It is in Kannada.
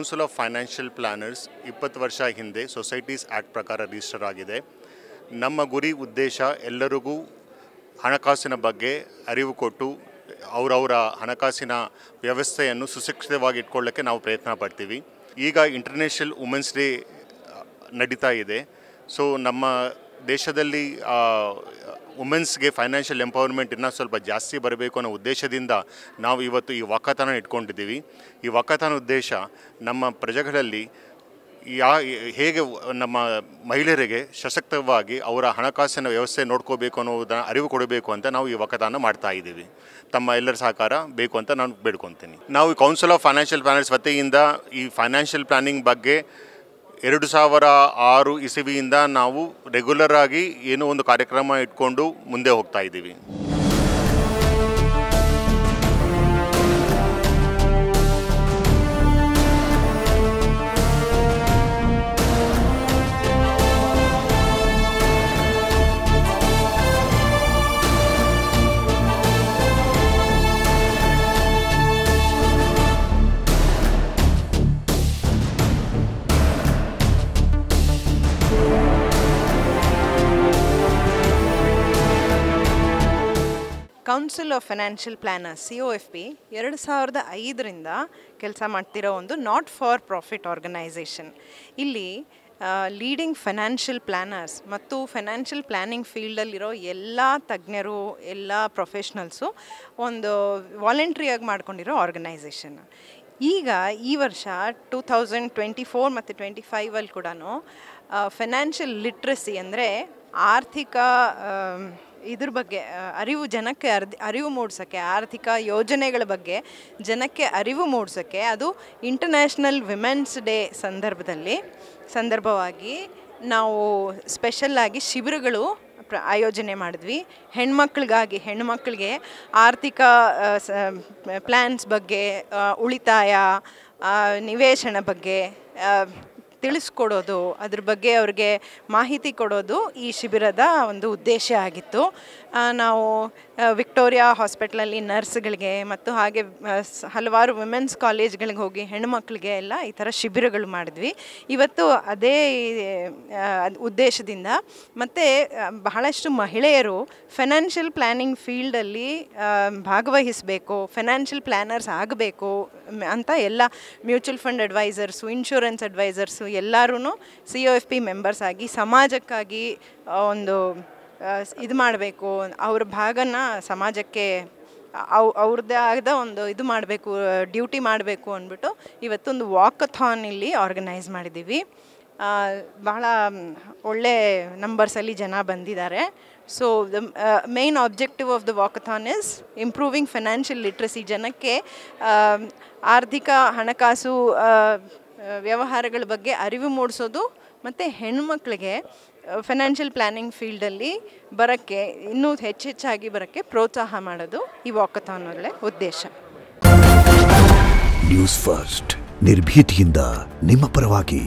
ಕೌನ್ಸಿಲ್ ಆಫ್ ಫೈನಾನ್ಷಿಯಲ್ ಪ್ಲಾನರ್ಸ್ 20 ವರ್ಷ ಹಿಂದೆ ಸೊಸೈಟೀಸ್ ಆ್ಯಕ್ಟ್ ಪ್ರಕಾರ ರಿಜಿಸ್ಟರ್ ಆಗಿದೆ. ನಮ್ಮ ಗುರಿ ಉದ್ದೇಶ ಎಲ್ಲರಿಗೂ ಹಣಕಾಸಿನ ಬಗ್ಗೆ ಅರಿವು ಕೊಟ್ಟು ಅವರವರ ಹಣಕಾಸಿನ ವ್ಯವಸ್ಥೆಯನ್ನು ಸುಶಿಕ್ಷಿತವಾಗಿ ಇಟ್ಕೊಳ್ಳೋಕ್ಕೆ ನಾವು ಪ್ರಯತ್ನ ಪಡ್ತೀವಿ. ಈಗ ಇಂಟರ್ನ್ಯಾಷನಲ್ ವುಮೆನ್ಸ್ ಡೇ ನಡೀತಾ ಇದೆ. ಸೊ ನಮ್ಮ ದೇಶದಲ್ಲಿ ವುಮೆನ್ಸ್ಗೆ ಫೈನಾನ್ಷಿಯಲ್ ಎಂಪವರ್ಮೆಂಟ್ ಇನ್ನೂ ಸ್ವಲ್ಪ ಜಾಸ್ತಿ ಬರಬೇಕು ಅನ್ನೋ ಉದ್ದೇಶದಿಂದ ನಾವು ಇವತ್ತು ಈ ವಾಕಥಾನ ಇಟ್ಕೊಂಡಿದ್ದೀವಿ. ಈ ವಾಕಥಾನ ಉದ್ದೇಶ ನಮ್ಮ ಪ್ರಜೆಗಳಲ್ಲಿ ಹೇಗೆ ನಮ್ಮ ಮಹಿಳೆಯರಿಗೆ ಸಶಕ್ತವಾಗಿ ಅವರ ಹಣಕಾಸಿನ ವ್ಯವಸ್ಥೆ ನೋಡ್ಕೋಬೇಕು ಅನ್ನೋದನ್ನು ಅರಿವು ಕೊಡಬೇಕು ಅಂತ ನಾವು ಈ ವಾಕಥಾನ ಮಾಡ್ತಾ ಇದ್ದೀವಿ. ತಮ್ಮ ಎಲ್ಲರ ಸಹಕಾರ ಬೇಕು ಅಂತ ನಾನು ಬೇಡ್ಕೊತೀನಿ. ನಾವು ಕೌನ್ಸಿಲ್ ಆಫ್ ಫೈನಾನ್ಷಿಯಲ್ ಪ್ಲಾನರ್ಸ್ ವತಿಯಿಂದ ಈ ಫೈನಾನ್ಷಿಯಲ್ ಪ್ಲಾನಿಂಗ್ ಬಗ್ಗೆ 2006 ಇಸವಿಯಿಂದ ನಾವು ರೆಗ್ಯುಲರ್ ಆಗಿ ಏನೋ ಒಂದು ಕಾರ್ಯಕ್ರಮ ಇಟ್ಕೊಂಡು ಮುಂದೆ ಹೋಗ್ತಾ ಇದ್ದೀವಿ. Council of financial planners COFP 2005ರಿಂದ ಕೆಲಸ ಮಾಡ್ತಿರೋ ಒಂದು ನಾಟ್ ಫಾರ್ ಪ್ರಾಫಿಟ್ ಆರ್ಗನೈಸೇಷನ್. ಇಲ್ಲಿ ಲೀಡಿಂಗ್ ಫೈನಾನ್ಷಿಯಲ್ ಪ್ಲ್ಯಾನರ್ಸ್ ಮತ್ತು ಫೈನಾನ್ಷಿಯಲ್ ಪ್ಲ್ಯಾನಿಂಗ್ ಫೀಲ್ಡಲ್ಲಿರೋ ಎಲ್ಲ ತಜ್ಞರು, ಎಲ್ಲ ಪ್ರೊಫೆಷ್ನಲ್ಸು ಒಂದು ವಾಲಂಟ್ರಿಯಾಗಿ ಮಾಡ್ಕೊಂಡಿರೋ ಆರ್ಗನೈಸೇಷನ್. ಈಗ ಈ ವರ್ಷ 2024 ಮತ್ತು 25 ಕೂಡ ಫೈನಾನ್ಷಿಯಲ್ ಲಿಟ್ರಸಿ ಅಂದರೆ ಆರ್ಥಿಕ ಇದ್ರ ಬಗ್ಗೆ ಜನಕ್ಕೆ ಅರಿವು ಮೂಡಿಸೋಕ್ಕೆ, ಆರ್ಥಿಕ ಯೋಜನೆಗಳ ಬಗ್ಗೆ ಜನಕ್ಕೆ ಅರಿವು ಮೂಡಿಸೋಕ್ಕೆ, ಅದು ಇಂಟರ್ನ್ಯಾಷನಲ್ ವಿಮೆನ್ಸ್ ಡೇ ಸಂದರ್ಭವಾಗಿ ನಾವು ಸ್ಪೆಷಲ್ಲಾಗಿ ಶಿಬಿರಗಳು ಆಯೋಜನೆ ಮಾಡಿದ್ವಿ. ಹೆಣ್ಮಕ್ಳಿಗೆ ಆರ್ಥಿಕ ಪ್ಲ್ಯಾನ್ಸ್ ಬಗ್ಗೆ, ಉಳಿತಾಯ, ನಿವೇಶನ ಬಗ್ಗೆ ತಿಳಿಸ್ಕೊಡೋದು, ಅದ್ರ ಬಗ್ಗೆ ಅವ್ರಿಗೆ ಮಾಹಿತಿ ಕೊಡೋದು ಈ ಶಿಬಿರದ ಒಂದು ಉದ್ದೇಶ ಆಗಿತ್ತು. ನಾವು ವಿಕ್ಟೋರಿಯಾ ಹಾಸ್ಪಿಟ್ಲಲ್ಲಿ ನರ್ಸ್ಗಳಿಗೆ ಮತ್ತು ಹಾಗೆ ಹಲವಾರು ವಿಮೆನ್ಸ್ ಕಾಲೇಜ್ಗಳಿಗೆ ಹೋಗಿ ಹೆಣ್ಣುಮಕ್ಳಿಗೆ ಎಲ್ಲ ಈ ಥರ ಶಿಬಿರಗಳು ಮಾಡಿದ್ವಿ. ಇವತ್ತು ಅದೇ ಉದ್ದೇಶದಿಂದ ಮತ್ತು ಬಹಳಷ್ಟು ಮಹಿಳೆಯರು ಫೈನಾನ್ಷಿಯಲ್ ಪ್ಲ್ಯಾನಿಂಗ್ ಫೀಲ್ಡಲ್ಲಿ ಭಾಗವಹಿಸಬೇಕು, ಫೈನಾನ್ಷಿಯಲ್ ಪ್ಲ್ಯಾನರ್ಸ್ ಆಗಬೇಕು ಅಂತ ಎಲ್ಲ mutual fund advisers, insurance advisers ಎಲ್ಲರೂ COFP ಮೆಂಬರ್ಸ್ ಆಗಿ ಸಮಾಜಕ್ಕಾಗಿ ಒಂದು ಇದು ಮಾಡಬೇಕು, ಅವ್ರ ಭಾಗನ ಸಮಾಜಕ್ಕೆ ಅವ್ರದ್ದೇ ಆದ ಒಂದು ಇದು ಮಾಡಬೇಕು, ಡ್ಯೂಟಿ ಮಾಡಬೇಕು ಅಂದ್ಬಿಟ್ಟು ಇವತ್ತೊಂದು ವಾಕಥಾನ್ ಇಲ್ಲಿ ಆರ್ಗನೈಸ್ ಮಾಡಿದ್ದೀವಿ. ಬಹಳ ಒಳ್ಳೆ ನಂಬರ್ಸಲ್ಲಿ ಜನ ಬಂದಿದ್ದಾರೆ. So the main objective of the walkathon is improving financial literacy. ಜನಕ್ಕೆ ಆರ್ಥಿಕ ಹಣಕಾಸು ವ್ಯವಹಾರಗಳ ಬಗ್ಗೆ ಅರಿವು ಮೂಡಿಸೋದು ಮತ್ತು ಹೆಣ್ಣುಮಕ್ಳಿಗೆ ಫೈನಾನ್ಷಿಯಲ್ ಪ್ಲ್ಯಾನಿಂಗ್ ಫೀಲ್ಡಲ್ಲಿ ಬರೋಕ್ಕೆ ಇನ್ನೂ ಹೆಚ್ಚಾಗಿ ಬರೋಕ್ಕೆ ಪ್ರೋತ್ಸಾಹ ಮಾಡೋದು ಈ ವಾಕಥಾನ್ ಉದ್ದೇಶ. ನ್ಯೂಸ್ ಫಸ್ಟ್ ನಿರ್ಭೀತಿಯಿಂದ ನಿಮ್ಮ ಪರವಾಗಿ.